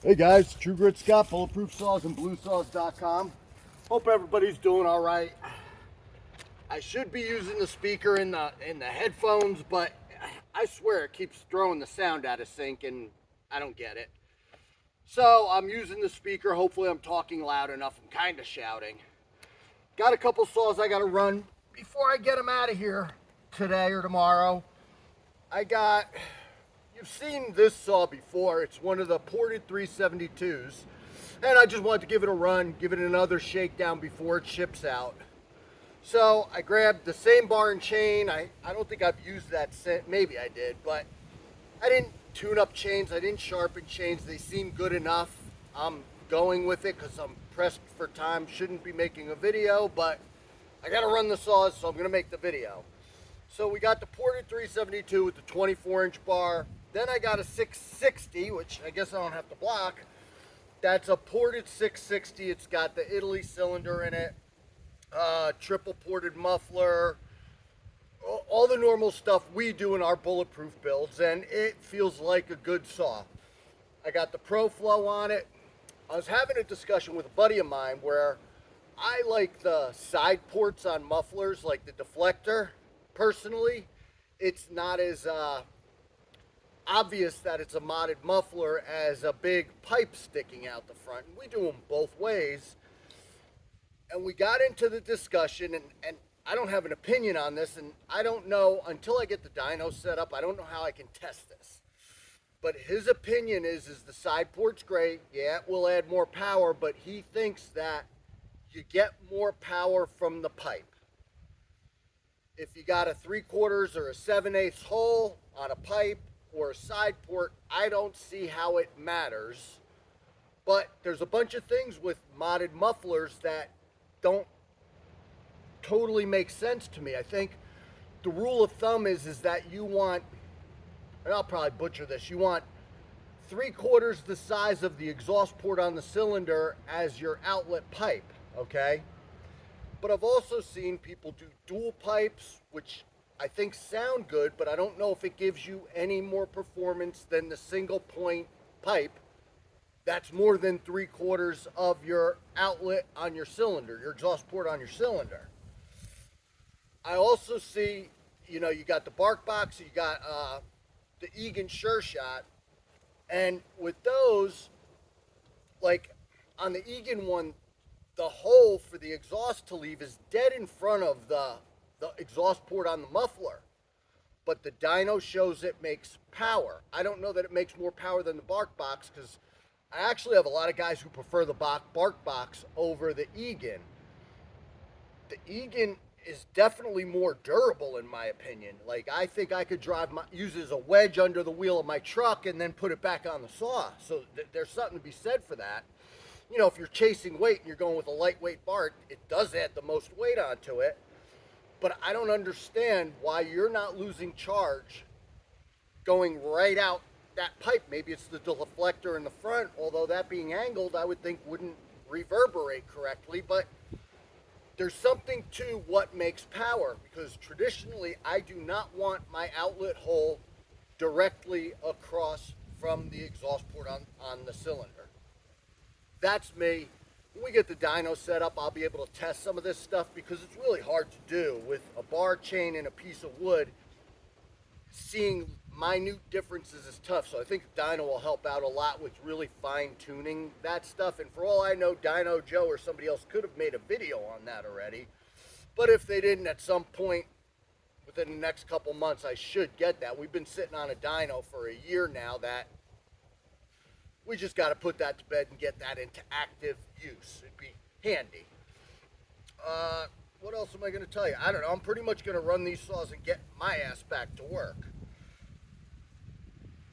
Hey guys, True Grit Scott, Bulletproof Saws and BLUESAWS.com. Hope everybody's doing all right. I should be using the speaker in the headphones, but I swear it keeps throwing the sound out of sync and I don't get it. So I'm using the speaker. Hopefully I'm talking loud enough. I'm kind of shouting. Got a couple saws I got to run before I get them out of here today or tomorrow. You've seen this saw before. It's one of the ported 372s. And I just wanted to give it a run, give it another shakedown before it ships out. So I grabbed the same bar and chain. I don't think I've used that since. Maybe I did, but I didn't tune up chains. I didn't sharpen chains. They seem good enough. I'm going with it because I'm pressed for time. Shouldn't be making a video, but I got to run the saws, so I'm going to make the video. So we got the ported 372 with the 24-inch bar. Then I got a 660, which I guess I don't have to block. That's a ported 660. It's got the Italy cylinder in it, triple ported muffler, all the normal stuff we do in our bulletproof builds, and it feels like a good saw. I got the Pro Flow on it. I was having a discussion with a buddy of mine where I like the side ports on mufflers, like the deflector. Personally, it's not as obvious that it's a modded muffler as a big pipe sticking out the front. And we do them both ways. And we got into the discussion, and I don't have an opinion on this, and I don't know, until I get the dyno set up, I don't know how I can test this. But his opinion is the side port's great. Yeah, it will add more power, but he thinks that you get more power from the pipe. If you got a 3/4 or a 7/8 hole on a pipe or a side port, I don't see how it matters. But there's a bunch of things with modded mufflers that don't totally make sense to me. I think the rule of thumb is that you want, and I'll probably butcher this, you want 3/4 the size of the exhaust port on the cylinder as your outlet pipe, okay? But I've also seen people do dual pipes, which I think sound good, but I don't know if it gives you any more performance than the single point pipe. That's more than 3/4 of your outlet on your cylinder, your exhaust port on your cylinder. I also see, you got the Bark Box, you got the Egan Sure Shot, and with those, like on the Egan one, the hole for the exhaust to leave is dead in front of the exhaust port on the muffler. But the dyno shows it makes power. I don't know that it makes more power than the Bark Box, because I actually have a lot of guys who prefer the Bark Box over the Egan. The Egan is definitely more durable in my opinion. Like, I think I could use it as a wedge under the wheel of my truck and then put it back on the saw. So there's something to be said for that. If you're chasing weight and you're going with a lightweight bar, it does add the most weight onto it. But I don't understand why you're not losing charge going right out that pipe. Maybe it's the deflector in the front, although that being angled, I would think wouldn't reverberate correctly. But there's something to what makes power, because traditionally I do not want my outlet hole directly across from the exhaust port on the cylinder. That's me. When we get the dyno set up, I'll be able to test some of this stuff, because it's really hard to do with a bar chain and a piece of wood. Seeing minute differences is tough, so I think dyno will help out a lot with really fine tuning that stuff. And for all I know, Dyno Joe or somebody else could have made a video on that already. But if they didn't, at some point within the next couple months, I should get that. We've been sitting on a dyno for a year now that we just got to put that to bed and get that into active use. It'd be handy. What else am I going to tell you? I don't know. I'm pretty much going to run these saws and get my ass back to work.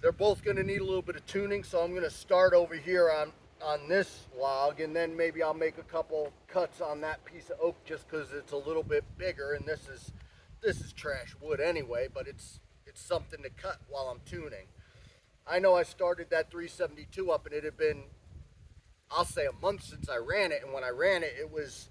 They're both going to need a little bit of tuning, so I'm going to start over here on this log, and then maybe I'll make a couple cuts on that piece of oak just because it's a little bit bigger, and this is trash wood anyway, but it's something to cut while I'm tuning. I know I started that 372 up, and it had been, I'll say, a month since I ran it. And when I ran it, it was,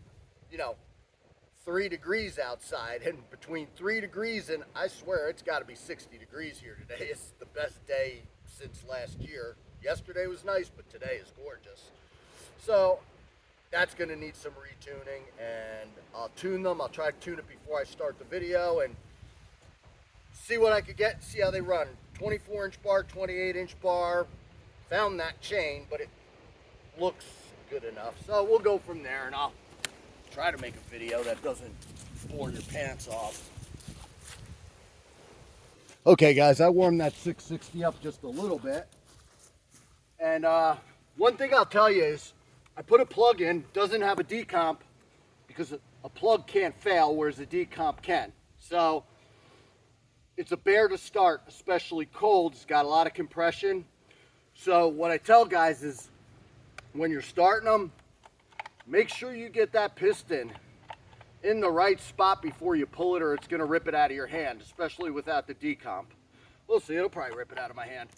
3 degrees outside. And between 3 degrees and, I swear, it's got to be 60 degrees here today. It's the best day since last year. Yesterday was nice, but today is gorgeous. So that's going to need some retuning, and I'll tune them. I'll try to tune it before I start the video and see what I could get, see how they run. 24-inch bar, 28-inch bar. Found that chain, but it looks good enough. So we'll go from there, and I'll try to make a video that doesn't bore your pants off. Okay, guys, I warmed that 660 up just a little bit. And one thing I'll tell you is I put a plug in, doesn't have a decomp, because a plug can't fail, whereas a decomp can. So it's a bear to start, especially cold. It's got a lot of compression. So what I tell guys is when you're starting them, make sure you get that piston in the right spot before you pull it, or it's going to rip it out of your hand, especially without the decomp. We'll see, it'll probably rip it out of my hand.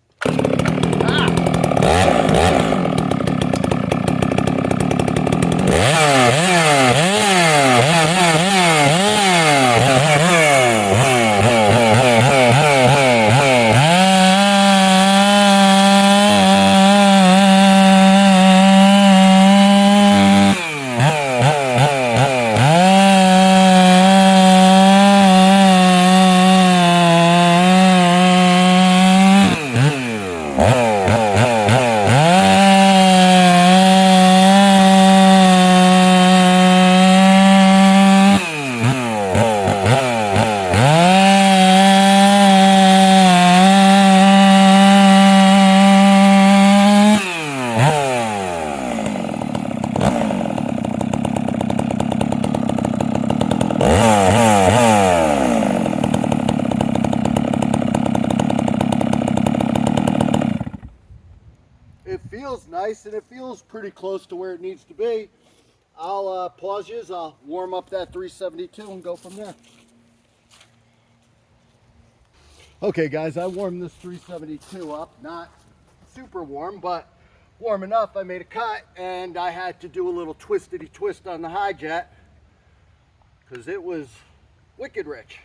It feels nice, and it feels pretty close to where it needs to be. I'll pause you as I'll warm up that 372 and go from there. Okay guys, I warmed this 372 up, not super warm, but warm enough. I made a cut, and I had to do a little twistity twist on the high jet because it was wicked rich.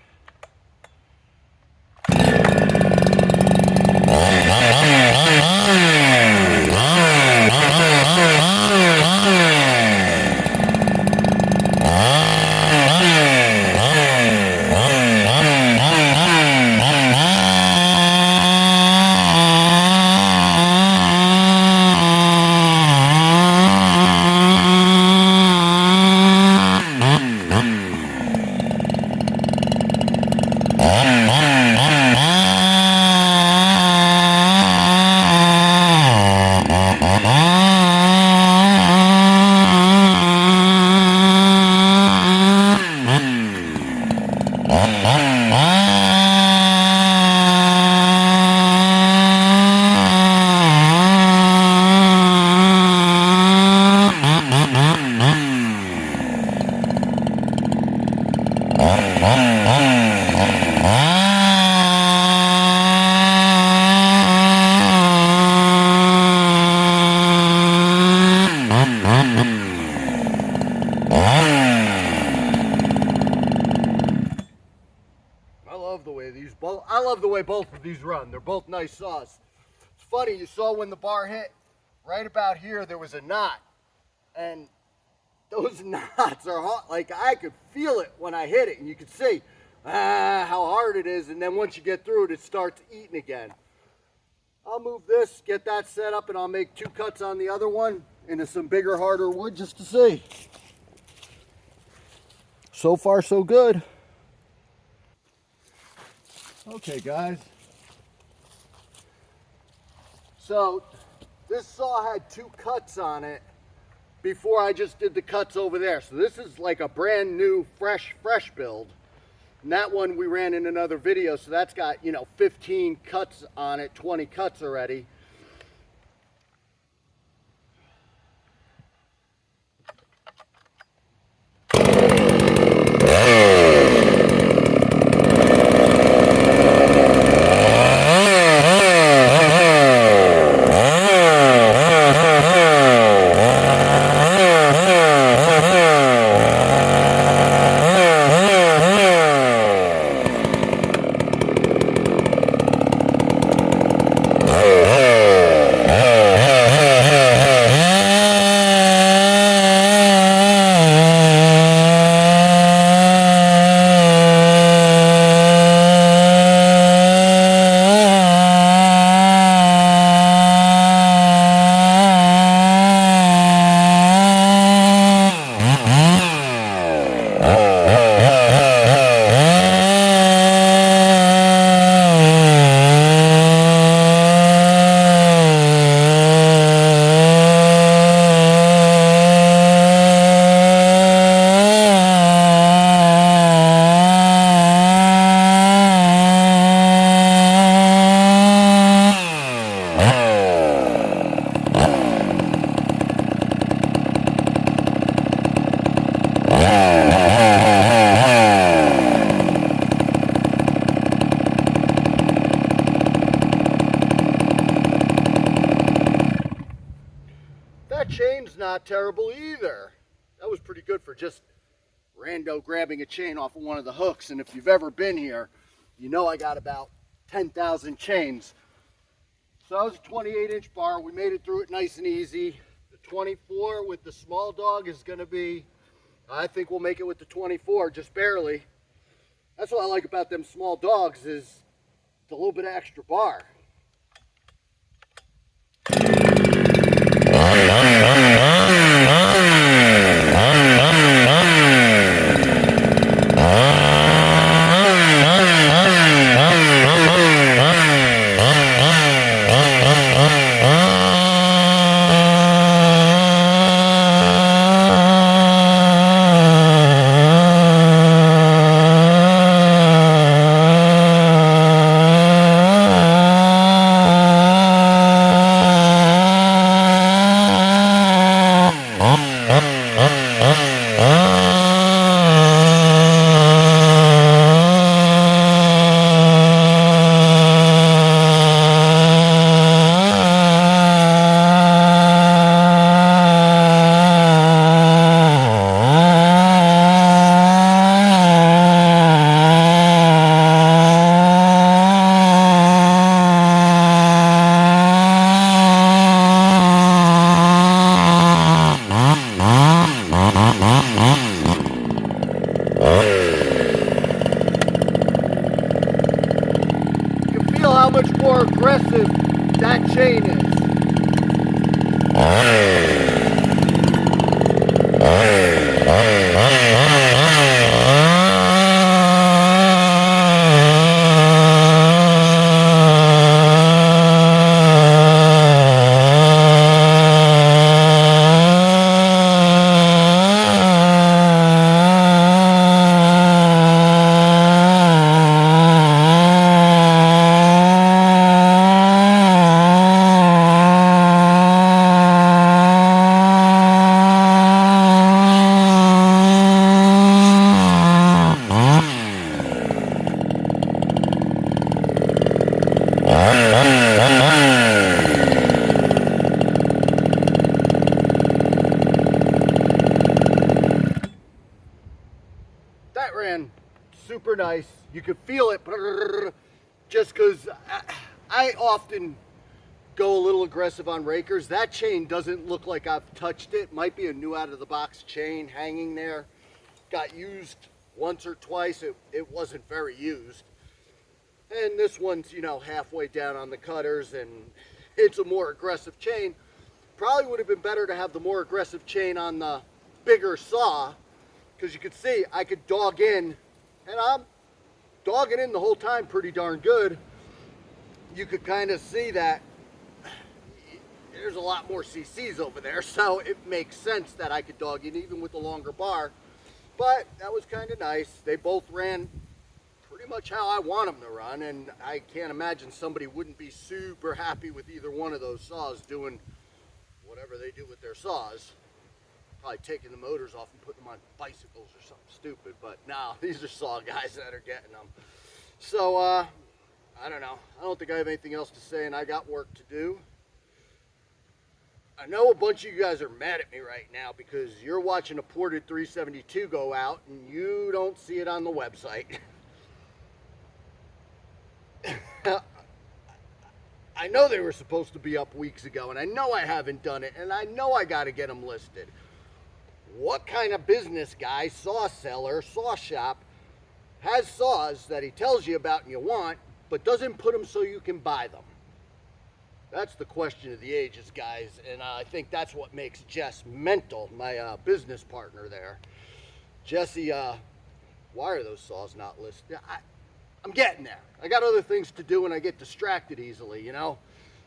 I love the way both of these run. They're both nice saws. It's funny, you saw when the bar hit, right about here there was a knot. And those knots are hot. Like, I could feel it when I hit it, and you could see how hard it is. And then once you get through it, it starts eating again. I'll move this, get that set up, and I'll make 2 cuts on the other one into some bigger, harder wood just to see. So far, so good. Okay, guys. So this saw had 2 cuts on it before I just did the cuts over there. So this is like a brand new, fresh build. And that one we ran in another video, so that's got, 15 cuts on it, 20 cuts already. chain's not terrible either. That was pretty good for just rando grabbing a chain off of one of the hooks. And if you've ever been here, you know I got about 10,000 chains. So that was a 28-inch bar. We made it through it nice and easy. The 24 with the small dog is going to be, I think we'll make it with the 24, just barely. That's what I like about them small dogs, is the little bit of extra bar. How much more aggressive that chain is. That ran super nice. You could feel it just because I often go a little aggressive on rakers. That chain doesn't look like I've touched it. Might be a new out of the box chain hanging there. Got used once or twice. It wasn't very used. And this one's, you know, halfway down on the cutters, and it's a more aggressive chain. Probably would have been better to have the more aggressive chain on the bigger saw, because you could see I could dog in, and I'm dogging in the whole time pretty darn good. You could kind of see that there's a lot more cc's over there, so it makes sense that I could dog in even with the longer bar. But that was kind of nice. They both ran pretty much how I want them to run, and I can't imagine somebody wouldn't be super happy with either one of those saws doing whatever they do with their saws. Probably taking the motors off and putting them on bicycles or something stupid, but no, these are saw guys that are getting them. So I don't know. I don't think I have anything else to say, and I got work to do. I know a bunch of you guys are mad at me right now because you're watching a ported 372 go out and you don't see it on the website. I know they were supposed to be up weeks ago, and I know I haven't done it, and I know I got to get them listed. What kind of business guy, saw seller, saw shop, has saws that he tells you about and you want, but doesn't put them so you can buy them? That's the question of the ages, guys, and I think that's what makes Jess mental, my business partner there. Jesse, why are those saws not listed? I'm getting there. I got other things to do and I get distracted easily, you know?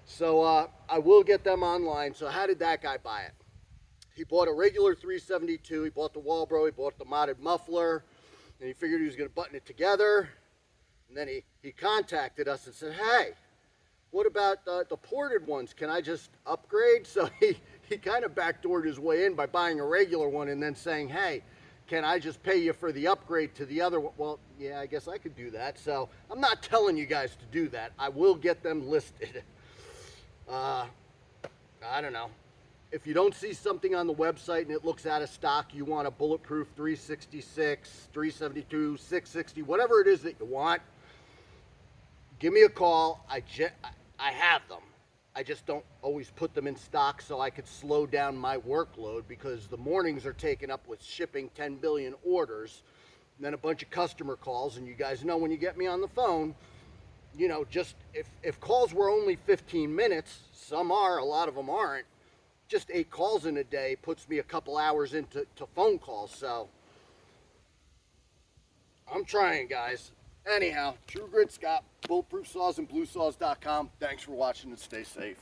So I will get them online. So how did that guy buy it? He bought a regular 372. He bought the Walbro. He bought the modded muffler. And he figured he was going to button it together. And then he contacted us and said, hey, what about the ported ones? Can I just upgrade? So he kind of backdoored his way in by buying a regular one and then saying, hey, can I just pay you for the upgrade to the other one? Well, yeah, I guess I could do that. So I'm not telling you guys to do that. I will get them listed. I don't know. if you don't see something on the website and it looks out of stock, you want a Bulletproof 366, 372, 660, whatever it is that you want, give me a call. I have them. I just don't always put them in stock so I could slow down my workload, because the mornings are taken up with shipping 10 billion orders, and then a bunch of customer calls. And you guys know when you get me on the phone, you know, just if calls were only 15 minutes, some are, a lot of them aren't, just 8 calls in a day puts me a couple hours into phone calls. So I'm trying, guys. Anyhow, True Grit Scott, Bulletproof Saws and BLUESAWS.com. Thanks for watching and stay safe.